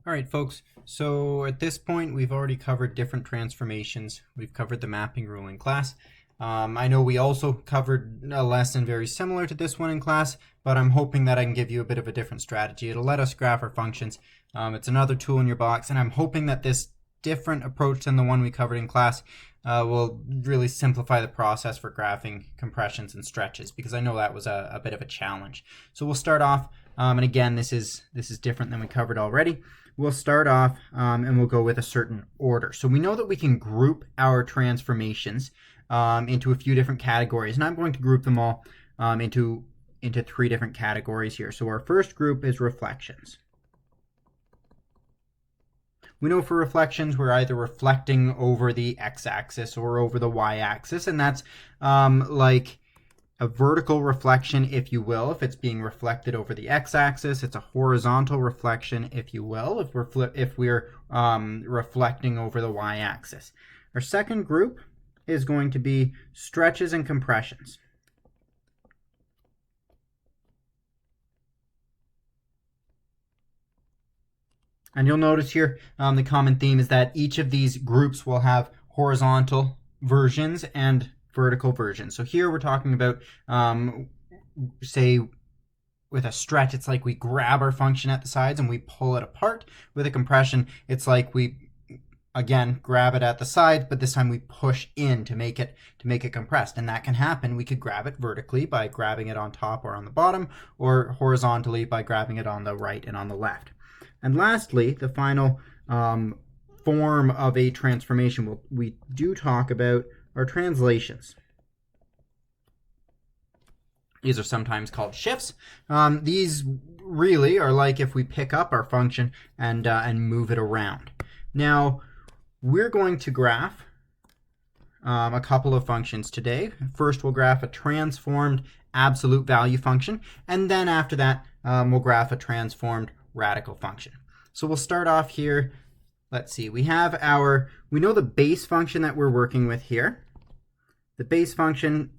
All right, folks, so at this point, we've already covered different transformations. We've covered the mapping rule in class. I know we also covered a lesson very similar to this one in class, but I'm hoping that I can give you a bit of a different strategy. It'll let us graph our functions. It's another tool in your box, and I'm hoping that this different approach than the one we covered in class will really simplify the process for graphing compressions and stretches, because I know that was a bit of a challenge. So we'll start off, and again, this is different than we covered already. We'll start off and we'll go with a certain order. So we know that we can group our transformations into a few different categories, and I'm going to group them all into three different categories here. So our first group is reflections. We know for reflections, we're either reflecting over the x-axis or over the y-axis, and that's like a vertical reflection, if you will, if it's being reflected over the x-axis. It's a horizontal reflection, if you will, if we're reflecting over the y-axis. Our second group is going to be stretches and compressions. And you'll notice here the common theme is that each of these groups will have horizontal versions and vertical versions. So here we're talking about, say, with a stretch, it's like we grab our function at the sides and we pull it apart. With a compression, it's like we, again, grab it at the sides, but this time we push in to make it compressed. And that can happen. We could grab it vertically by grabbing it on top or on the bottom, or horizontally by grabbing it on the right and on the left. And lastly, the final form of a transformation we do talk about are translations. These are sometimes called shifts. These really are like if we pick up our function and move it around. Now, we're going to graph a couple of functions today. First, we'll graph a transformed absolute value function, and then after that, we'll graph a transformed radical function. So we'll start off here. Let's see, we know the base function that we're working with here. The base function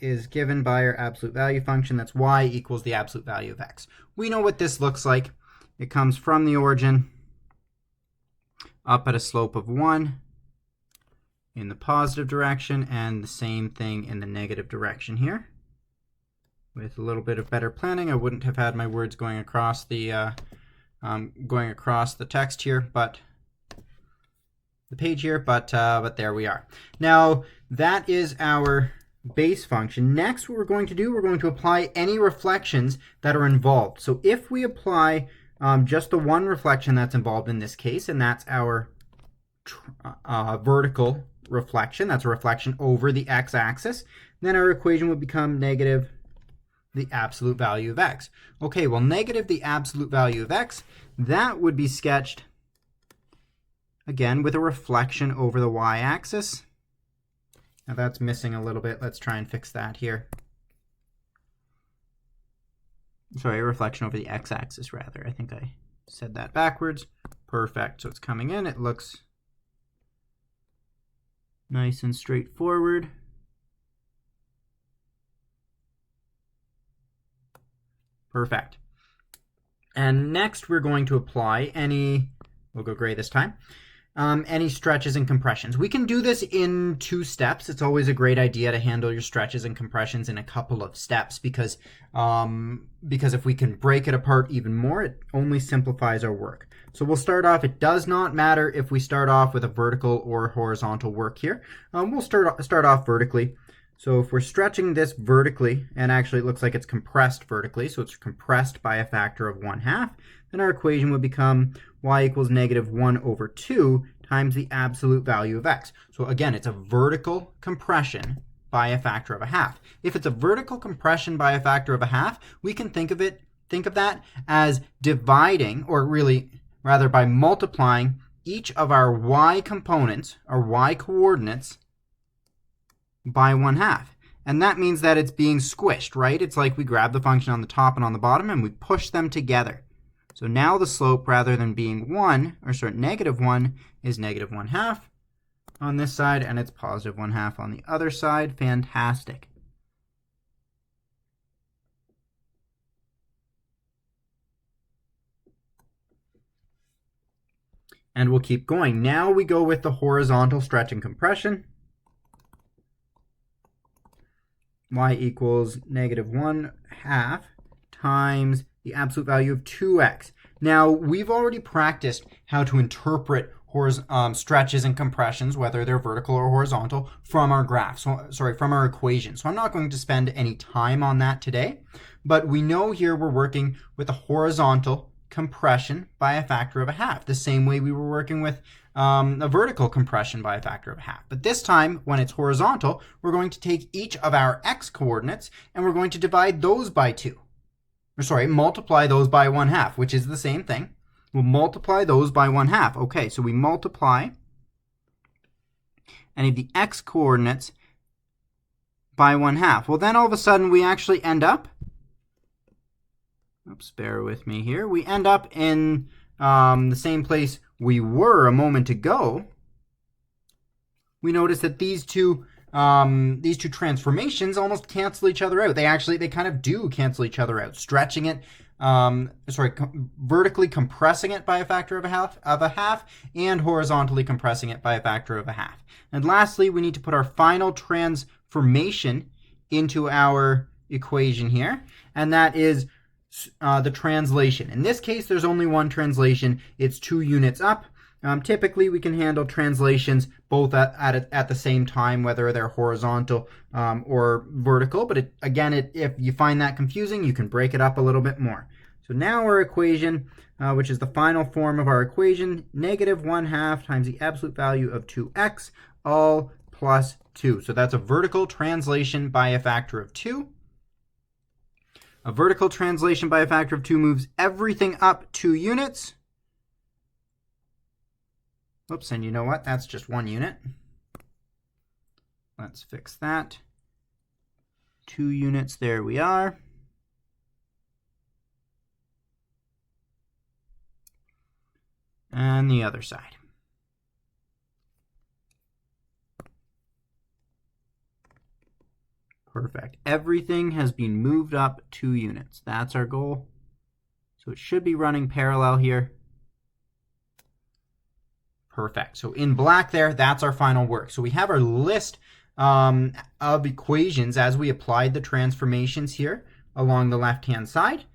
is given by our absolute value function. That's y equals the absolute value of x. We know what this looks like. It comes from the origin up at a slope of 1 in the positive direction, and the same thing in the negative direction here. With a little bit of better planning, I wouldn't have had my words going across the text here, but the page here, but there we are. Now that is our base function. Next, what we're going to do, we're going to apply any reflections that are involved. So if we apply just the one reflection that's involved in this case, and that's our vertical reflection, that's a reflection over the x-axis, then our equation would become negative the absolute value of x. Okay, well, negative the absolute value of x, that would be sketched, again, with a reflection over the y-axis. Now that's missing a little bit. Let's try and fix that here. Sorry, a reflection over the x-axis, rather. I think I said that backwards. Perfect. So it's coming in. It looks nice and straightforward. Perfect. And next we're going to apply we'll go gray this time, any stretches and compressions. We can do this in 2 steps. It's always a great idea to handle your stretches and compressions in a couple of steps because if we can break it apart even more, it only simplifies our work. So we'll start off, it does not matter if we start off with a vertical or horizontal work here. We'll start off vertically. So if we're stretching this vertically, and actually it looks like it's compressed vertically, so it's compressed by a factor of 1/2, then our equation would become y equals negative 1/2 times the absolute value of x. So again, it's a vertical compression by a factor of 1/2. If it's a vertical compression by a factor of 1/2, we can think of that as dividing, or really rather by multiplying each of our y components, or y coordinates, by 1/2. And that means that it's being squished, right? It's like we grab the function on the top and on the bottom and we push them together. So now the slope, rather than being negative 1, is negative 1/2 on this side, and it's positive 1/2 on the other side. Fantastic. And we'll keep going. Now we go with the horizontal stretch and compression. Y equals -1/2 times the absolute value of 2x. Now, we've already practiced how to interpret stretches and compressions, whether they're vertical or horizontal, from our graph. From our equation. So I'm not going to spend any time on that today, but we know here we're working with a horizontal compression by a factor of 1/2, the same way we were working with a vertical compression by a factor of 1/2. But this time, when it's horizontal, we're going to take each of our x coordinates and we're going to divide those by 2. Multiply those by 1/2, which is the same thing. We'll multiply those by 1/2. Okay, so we multiply any of the x coordinates by 1/2. Well, then all of a sudden we actually end up, bear with me here, we end up in the same place we were a moment ago. We notice that these two transformations almost cancel each other out. They kind of do cancel each other out. Stretching it, vertically compressing it by a factor of a half, and horizontally compressing it by a factor of 1/2. And lastly, we need to put our final transformation into our equation here, and that is the translation. In this case, there's only one translation. It's 2 units up. Typically, we can handle translations both at the same time, whether they're horizontal or vertical. But if you find that confusing, you can break it up a little bit more. So now our equation, which is the final form of our equation, -1/2 times the absolute value of 2x, all plus 2. So that's a vertical translation by a factor of 2. A vertical translation by a factor of 2 moves everything up 2 units. Oops, and you know what? That's just 1 unit. Let's fix that. 2 units, there we are. And the other side. Perfect. Everything has been moved up 2 units. That's our goal. So it should be running parallel here. Perfect. So in black there, that's our final work. So we have our list of equations as we applied the transformations here along the left-hand side.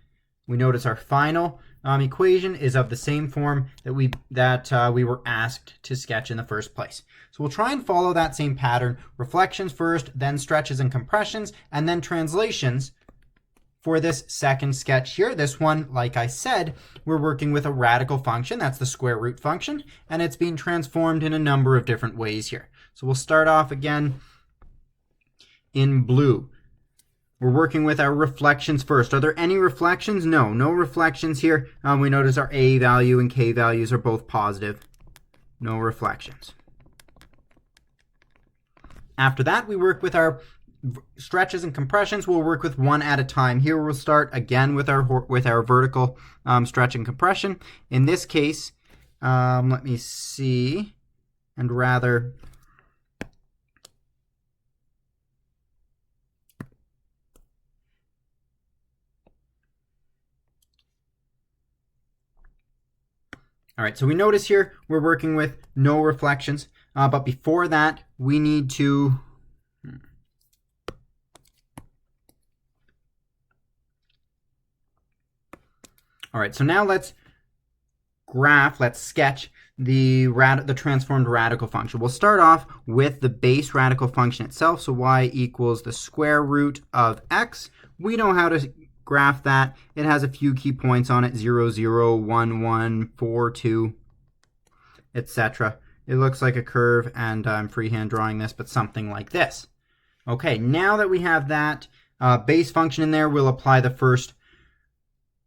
We notice our final equation is of the same form that we were asked to sketch in the first place. So we'll try and follow that same pattern. Reflections first, then stretches and compressions, and then translations for this second sketch here. This one, like I said, we're working with a radical function. That's the square root function, and it's being transformed in a number of different ways here. So we'll start off again in blue. We're working with our reflections first. Are there any reflections? No, no reflections here. We notice our A value and K values are both positive. No reflections. After that, we work with our stretches and compressions. We'll work with one at a time. Here we'll start again with our vertical stretch and compression. In this case, let me see, and rather all right, so we notice here we're working with no reflections, but before that we need to all right, so now let's sketch the transformed radical function. We'll start off with the base radical function itself, so y equals the square root of x. We know how to graph that. It has a few key points on it, 0, 0, 1, 1, 4, 2, etc. It looks like a curve, and I'm freehand drawing this, but something like this. Okay, now that we have that base function in there, we'll apply the first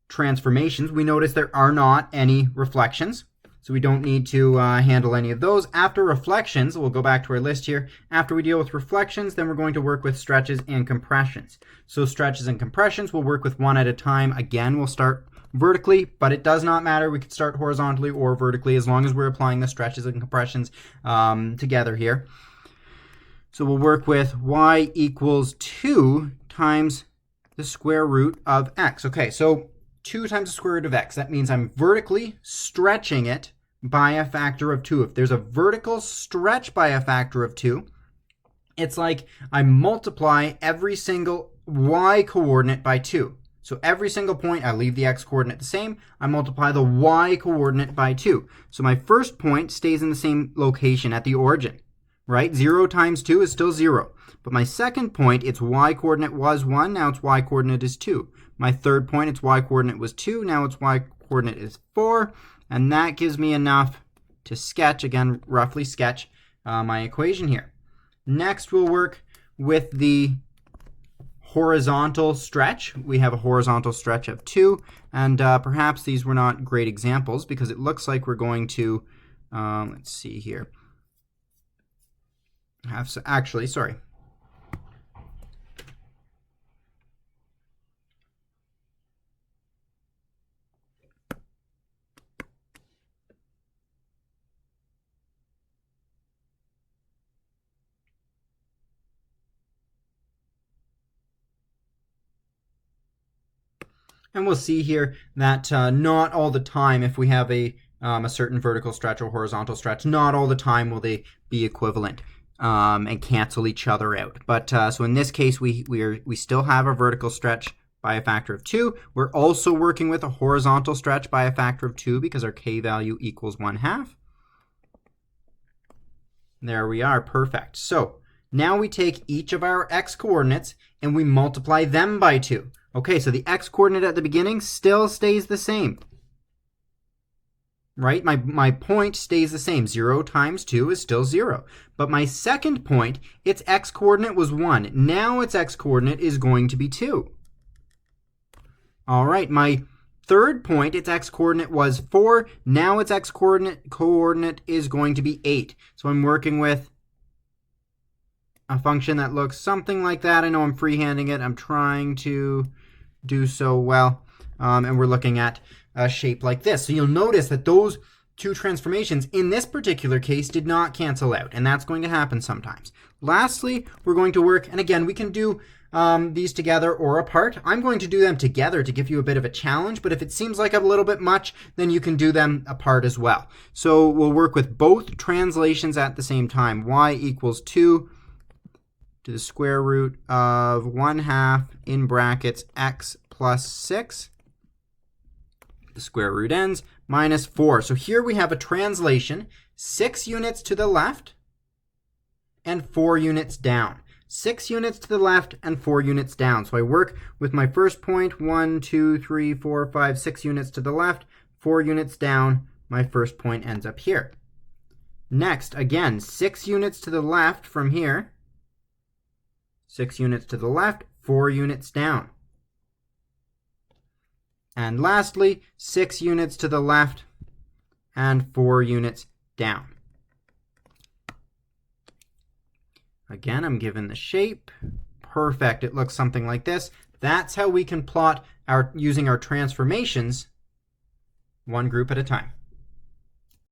transformations. We notice there are not any reflections, so we don't need to handle any of those. After reflections, we'll go back to our list here. After we deal with reflections, then we're going to work with stretches and compressions. So stretches and compressions, we'll work with one at a time. Again, we'll start vertically, but it does not matter. We could start horizontally or vertically as long as we're applying the stretches and compressions together here. So we'll work with y equals 2 times the square root of x. Okay, so 2 times the square root of x. That means I'm vertically stretching it by a factor of 2. If there's a vertical stretch by a factor of 2, it's like I multiply every single y coordinate by 2. So every single point, I leave the x coordinate the same. I multiply the y coordinate by 2. So my first point stays in the same location at the origin, right? 0 times 2 is still 0. But my second point, its y coordinate was 1. Now its y coordinate is 2. My third point, its y coordinate was 2. Now its y coordinate is 4. And that gives me enough to sketch, again, roughly sketch my equation here. Next, we'll work with the horizontal stretch. We have a horizontal stretch of 2, and perhaps these were not great examples because it looks like we're going to, let's see here, actually, sorry. And we'll see here that not all the time, if we have a certain vertical stretch or horizontal stretch, not all the time will they be equivalent and cancel each other out. But so in this case, we still have a vertical stretch by a factor of 2. We're also working with a horizontal stretch by a factor of 2 because our k value equals 1/2. There we are, perfect. So now we take each of our x coordinates and we multiply them by 2. Okay, so the x coordinate at the beginning still stays the same, right? My point stays the same. 0 times 2 is still 0. But my second point, its x coordinate was 1. Now its x coordinate is going to be 2. All right, my third point, its x coordinate was 4. Now its x coordinate is going to be 8. So I'm working with a function that looks something like that. I know I'm freehanding it. I'm trying to do so well. And we're looking at a shape like this. So you'll notice that those two transformations in this particular case did not cancel out. And that's going to happen sometimes. Lastly, we're going to work, and again, we can do these together or apart. I'm going to do them together to give you a bit of a challenge, but if it seems like a little bit much, then you can do them apart as well. So we'll work with both translations at the same time. Y equals 2 to the square root of 1/2 in brackets x plus 6. The square root ends, minus 4. So here we have a translation, 6 units to the left and 4 units down. 6 units to the left and 4 units down. So I work with my first point, 1, 2, 3, 4, 5, 6 units to the left, 4 units down. My first point ends up here. Next, again, 6 units to the left from here. 6 units to the left, 4 units down. And lastly, 6 units to the left and 4 units down. Again, I'm given the shape. Perfect. It looks something like this. That's how we can plot using our transformations, one group at a time.